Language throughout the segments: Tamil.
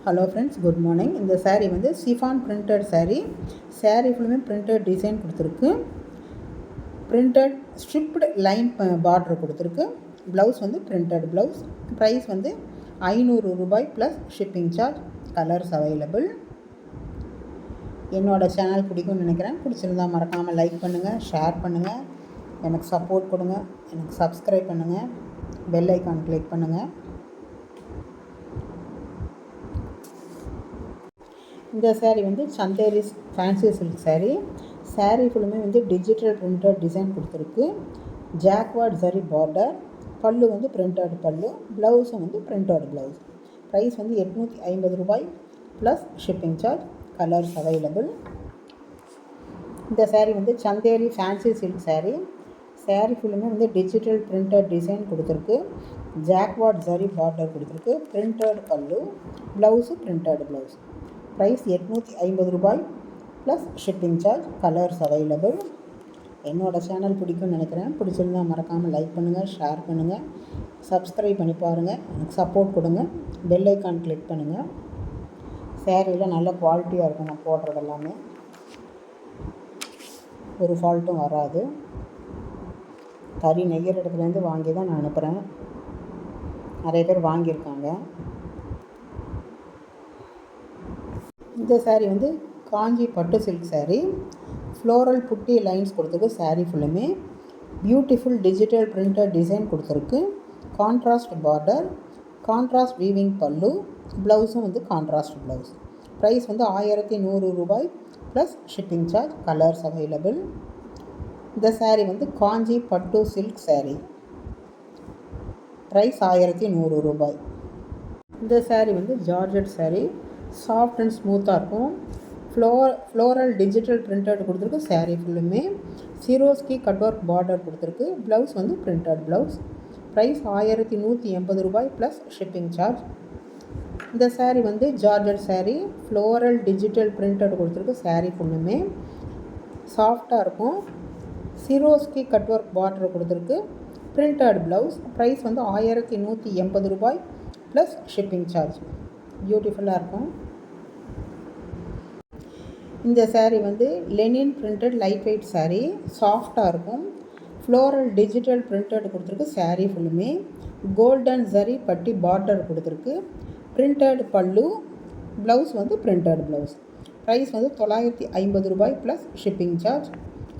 Hello friends, good morning. இந்த saree வந்து சிஃபான் பிரிண்டட் saree ஃபுல்லுமே பிரிண்டட் டிசைன் கொடுத்துருக்கு. பிரிண்டட் ஸ்ட்ரிப்டு லைன் பார்டர் கொடுத்துருக்கு. ப்ளவுஸ் வந்து பிரிண்டட் ப்ளவுஸ். ப்ரைஸ் வந்து 500 ரூபாய் plus shipping charge. Colours available. என்னோடய சேனல் பிடிக்கும்னு நினைக்கிறேன். பிடிச்சிருந்தா மறக்காமல் லைக் பண்ணுங்கள், ஷேர் பண்ணுங்கள், எனக்கு சப்போர்ட் கொடுங்க, எனக்கு சப்ஸ்கிரைப் பண்ணுங்கள், பெல் ஐக்கான் கிளிக் பண்ணுங்கள். இந்த saree வந்து சந்தேரி ஃபேன்சி சில்க் saree ஃபுல்லுமே வந்து டிஜிட்டல் பிரிண்டட் டிசைன் கொடுத்துருக்கு. ஜாக்வார்ட் ஜரி பார்டர். பல்லு வந்து பிரிண்டட் பல்லு. ப்ளவுஸும் வந்து பிரிண்டட் ப்ளவுஸ். ப்ரைஸ் வந்து 850 ரூபாய் plus shipping charge. Colours available. இந்த saree வந்து சந்தேரி ஃபேன்சி சில்க் saree ஃபுல்லுமே வந்து டிஜிட்டல் பிரிண்டட் டிசைன் கொடுத்துருக்கு. ஜாக்வார்ட் ஜரி பார்டர் கொடுத்துருக்கு. பிரிண்டட் பல்லு. Blouse printed blouse. ப்ரைஸ் 850 ரூபாய் plus shipping charge. Colours available. என்னோடய சேனல் பிடிக்கும்னு நினைக்கிறேன். பிடிச்சிருந்தால் மறக்காமல் லைக் பண்ணுங்கள், ஷேர் பண்ணுங்கள், சப்ஸ்கிரைப் பண்ணி பாருங்கள், எனக்கு சப்போர்ட் கொடுங்க, பெல் ஐக்கான் கிளிக் பண்ணுங்கள். சேரீயில் நல்ல குவாலிட்டியாக இருக்கும். நான் போடுறது எல்லாமே ஒரு ஃபால்ட்டும் வராது. தறி நெய்கிற இடத்துலேருந்து வாங்கி தான் நான் அனுப்புகிறேன். நிறைய பேர் வாங்கியிருக்காங்க. இந்த saree வந்து காஞ்சி பட்டு சில்க் ஃப்ளோரல் புட்டி லைன்ஸ் கொடுத்துருக்கு. saree ஃபுல்லுமே பியூட்டிஃபுல் டிஜிட்டல் பிரிண்டட் டிசைன் கொடுத்துருக்கு. கான்ட்ராஸ்ட் பார்டர், கான்ட்ராஸ்ட் வீவிங் பல்லு. ப்ளவுஸும் வந்து கான்ட்ராஸ்ட் ப்ளவுஸ். ப்ரைஸ் வந்து 1100 ரூபாய் plus shipping charge. Colours available. இந்த saree வந்து காஞ்சி பட்டு சில்க் ப்ரைஸ் 1100 ரூபாய். இந்த saree வந்து ஜார்ஜட் சாஃப்ட் அண்ட் ஸ்மூத்தாக இருக்கும். ஃப்ளோரல் டிஜிட்டல் பிரிண்டட் கொடுத்துருக்கு. saree ஃபுல்லுமே சிரோஸ்கி கட் ஒர்க் பார்டர் கொடுத்துருக்கு. ப்ளவுஸ் வந்து பிரிண்டட் ப்ளவுஸ். ப்ரைஸ் 1180 ரூபாய் ப்ளஸ் ஷிப்பிங் சார்ஜ். இந்த saree வந்து ஜார்ஜட் ஃப்ளோரல் டிஜிட்டல் பிரிண்டட் கொடுத்துருக்கு. saree ஃபுல்லுமே சாஃப்டாக இருக்கும். சிரோஸ்கி கட் ஒர்க் பார்டர் கொடுத்துருக்கு. Printed blouse. ப்ரைஸ் வந்து 1180 ரூபாய் ப்ளஸ் ஷிப்பிங் சார்ஜ். பியூட்டிஃபுல்லாக இருக்கும். இந்த saree வந்து லெனின் பிரிண்டட் லைட் வெயிட் சாஃப்டாக இருக்கும். ஃப்ளோரல் டிஜிட்டல் பிரிண்டட் கொடுத்துருக்கு. saree ஃபுல்லுமே கோல்டன் ஜரி பட்டி பார்டர் கொடுத்துருக்கு. பிரிண்டட் பல்லு. ப்ளவுஸ் வந்து பிரிண்டட் ப்ளவுஸ். ப்ரைஸ் வந்து 950 ரூபாய் plus shipping charge.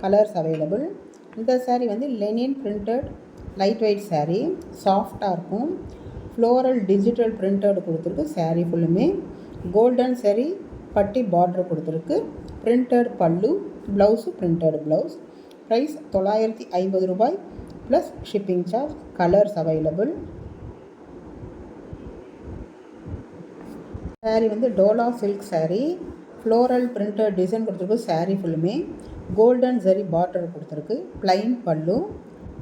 Colours available. இந்த saree வந்து லெனின் பிரிண்டட் லைட் வெயிட் சாஃப்டாக இருக்கும். ஃப்ளோரல் டிஜிட்டல் பிரிண்டட் கொடுத்துருக்கு. saree ஃபுல்லுமே கோல்டன் சரி பட்டி பார்டர் கொடுத்துருக்கு. பிரிண்டட் பல்லு. Blouse printed blouse. ப்ரைஸ் 950 ரூபாய் plus shipping charge. Colours available. saree வந்து Dola silk floral printed design கொடுத்துருக்கு. saree ஃபுல்லுமே கோல்டன் ஜரி பார்டர் கொடுத்துருக்கு. ப்ளைன் பல்லு,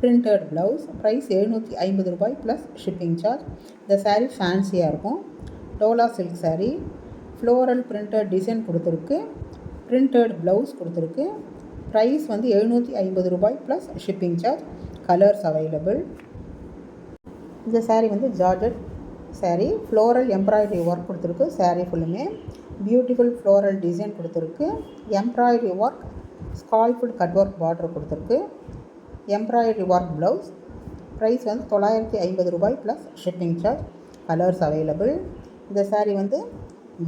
பிரிண்டட் ப்ளவுஸ். ப்ரைஸ் 750 ரூபாய் ப்ளஸ் ஷிப்பிங் சார்ஜ். இந்த saree ஃபேன்சியாக இருக்கும். Dola silk floral printed design கொடுத்துருக்கு. பிரிண்டட் ப்ளவுஸ் கொடுத்துருக்கு. ப்ரைஸ் வந்து 750 ரூபாய் plus shipping charge. Colours available. இந்த saree வந்து ஜார்ஜட் ஃப்ளோரல் எம்ப்ராய்டரி ஒர்க் கொடுத்துருக்கு. saree ஃபுல்லுமே பியூட்டிஃபுல் ஃப்ளோரல் டிசைன் கொடுத்துருக்கு. Embroidery work scalloped cut work border கொடுத்துருக்கு. Embroidery work blouse. ப்ரைஸ் வந்து 950 ரூபாய் plus shipping charge. Colours available. இந்த saree வந்து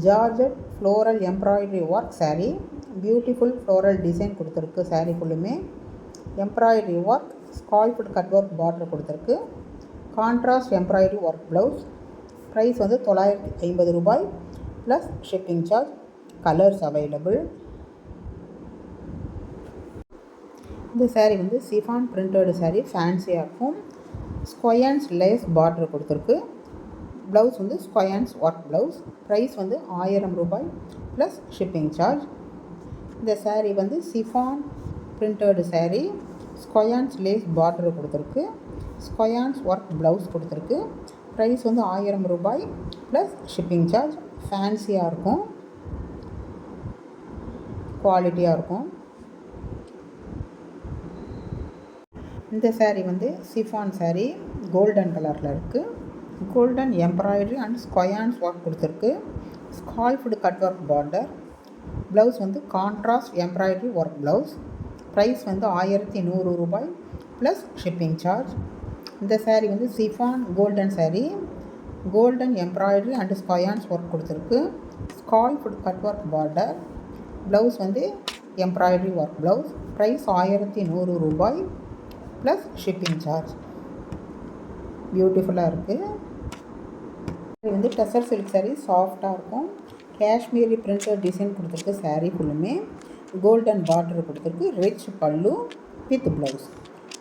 georgette floral embroidery work beautiful floral design கொடுத்துருக்கு. saree ஃபுல்லுமே embroidery work scalloped cut work border கொடுத்துருக்கு. Contrast embroidery work blouse. Price வந்து 950 ரூபாய் plus shipping charge. Colours available. இந்த saree வந்து சிஃபான் பிரிண்டட் ஃபேன்சியாக இருக்கும். ஸ்கொயன்ஸ் லேஸ் பார்டர் கொடுத்துருக்கு. ப்ளவுஸ் வந்து ஸ்கொயன்ஸ் ஒர்க் ப்ளவுஸ். ப்ரைஸ் வந்து 1000 ரூபாய் ப்ளஸ் ஷிப்பிங் சார்ஜ். இந்த saree வந்து சிஃபான் பிரிண்டட் ஸ்கொயன்ஸ் லேஸ் பார்டர் கொடுத்துருக்கு. ஸ்கொயன்ஸ் ஒர்க் ப்ளவுஸ் கொடுத்துருக்கு. ப்ரைஸ் வந்து 1000 ரூபாய் ப்ளஸ் ஷிப்பிங் சார்ஜ். ஃபேன்சியாக இருக்கும், குவாலிட்டியாக இருக்கும். இந்த saree வந்து சிஃபான் கோல்டன் கலரில் இருக்குது. Golden embroidery and sequins work கொடுத்துருக்கு. Scalloped cut work border. Blouse வந்து contrast embroidery work blouse. Price வந்து 1100 ரூபாய் ப்ளஸ் ஷிப்பிங் சார்ஜ். இந்த சாரீ வந்து chiffon golden sari. Golden embroidery and sequins work கொடுத்துருக்கு. Scalloped cut work border. Blouse வந்து எம்ப்ராய்டரி ஒர்க் ப்ளவுஸ். ப்ரைஸ் 1100 ரூபாய் ப்ளஸ் ஷிப்பிங் சார்ஜ். பியூட்டிஃபுல்லாக இருக்குது. இது வந்து டசர் சில்க் சாரீ, சாஃப்டாக இருக்கும். காஷ்மீரி பிரிண்டட் டிசைன் கொடுத்துருக்கு. சாரீ ஃபுல்லுமே கோல்டன் பார்டர் கொடுத்துருக்கு. ரிச் பல்லு வித் ப்ளவுஸ்.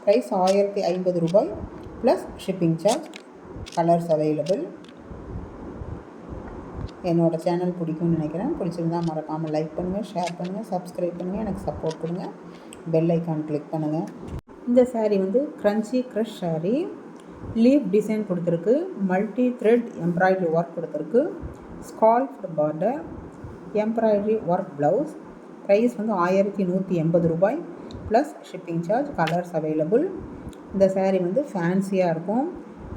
ப்ரைஸ் 1050 ரூபாய் plus shipping charge. Colours available. என்னோடய சேனல் பிடிக்கும்னு நினைக்கிறேன். பிடிச்சிருந்தால் மறக்காமல் லைக் பண்ணுங்கள், ஷேர் பண்ணுங்கள், சப்ஸ்கிரைப் பண்ணுங்கள், எனக்கு சப்போர்ட் கொடுங்க. பெல் ஐக்கான் கிளிக் பண்ணுங்கள். இந்த சாரீ வந்து crunchy crush sari. Leaf design கொடுத்துருக்கு. மல்டி த்ரெட் எம்ப்ராய்டரி ஒர்க் கொடுத்துருக்கு. Scalloped border, embroidery work blouse. Price வந்து 1180 ரூபாய் plus shipping charge. Colours available. இந்த சாரீ வந்து ஃபேன்சியாக இருக்கும்.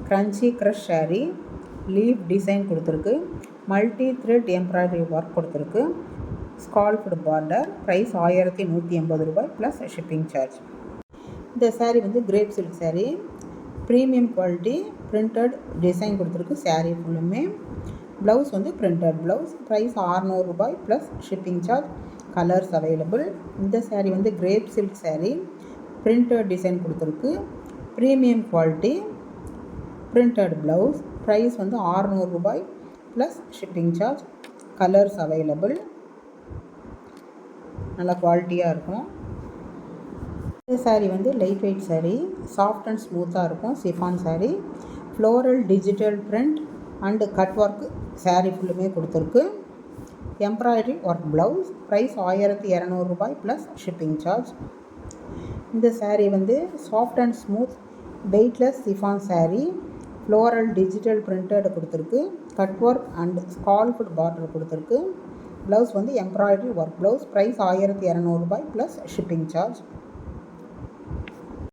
Crunchy crush sari. Leaf design கொடுத்துருக்கு. மல்டி த்ரெட் எம்ப்ராய்டரி ஒர்க் கொடுத்துருக்கு. Scalloped border. ப்ரைஸ் 1180 ரூபாய் ப்ளஸ் ஷிப்பிங் சார்ஜ். இந்த சாரீ வந்து crepe silk sari. Premium quality printed design கொடுத்துருக்கு. சாரீ ஃபுல்லுமே ப்ளவுஸ் வந்து பிரிண்டட் ப்ளவுஸ். ப்ரைஸ் 600 ரூபாய் plus shipping charge. Colours available. இந்த சாரீ வந்து crepe silk sari. Printed design கொடுத்துருக்கு. Premium quality printed blouse. Price வந்து 600 ரூபாய் plus shipping charge. Colours available. நல்லா குவாலிட்டியாக இருக்கும். இந்த சாரீ வந்து light weight sari. Soft and ஸ்மூத்தாக இருக்கும். Chiffon sari. Floral digital print and cut work sari ஃபுல்லுமே கொடுத்துருக்கு. Embroidery work blouse. ப்ரைஸ் 1200 ரூபாய் ப்ளஸ் ஷிப்பிங் சார்ஜ். இந்த சாரீ வந்து soft and smooth weightless chiffon sari. Floral digital printed கொடுத்துருக்கு. கட் ஒர்க் அண்ட் ஸ்கால்ஃப்டு பார்டர் கொடுத்துருக்கு. ப்ளவுஸ் வந்து எம்ப்ராய்டரி ஒர்க் ப்ளவுஸ். ப்ரைஸ் 1200 ரூபாய் ப்ளஸ் ஷிப்பிங் சார்ஜ்.